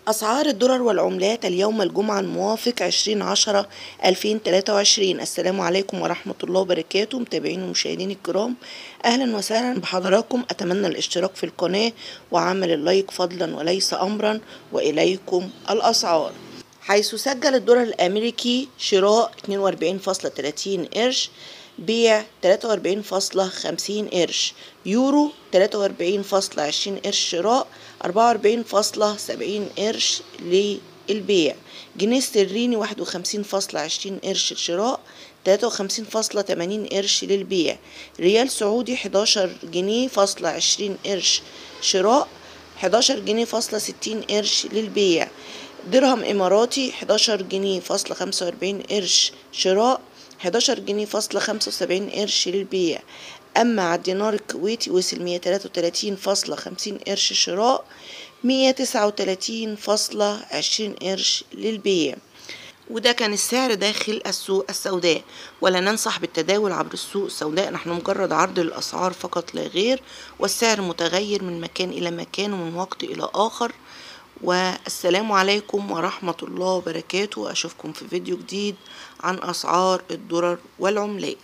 أسعار الدولار والعملات اليوم الجمعة الموافق 20/10/2023. السلام عليكم ورحمة الله وبركاته. متابعين ومشاهدين الكرام، أهلا وسهلا بحضراتكم. أتمنى الاشتراك في القناة وعمل اللايك فضلا وليس أمرا. وإليكم الأسعار، حيث سجل الدولار الأمريكي شراء 42.30 قرش، بيع 43.50 قرش. يورو 43.20 قرش شراء، 44.70 قرش للبيع. جنيه استرليني 51.20 قرش شراء، 53.80 قرش للبيع. ريال سعودي 11 جنيه فاصلة 20 قرش شراء، 11 جنيه فاصلة 60 قرش للبيع. درهم إماراتي 11 جنيه فاصلة 45 قرش شراء، 11 جنيه فاصلة 75 قرش للبيع. أما على الدينار الكويتي وصل 133.50 قرش شراء، 139.20 قرش للبيع. وده كان السعر داخل السوق السوداء. ولا ننصح بالتداول عبر السوق السوداء، نحن مجرد عرض الأسعار فقط لا غير، والسعر متغير من مكان إلى مكان ومن وقت إلى آخر. والسلام عليكم ورحمة الله وبركاته. أشوفكم في فيديو جديد عن أسعار الدولار والعملات.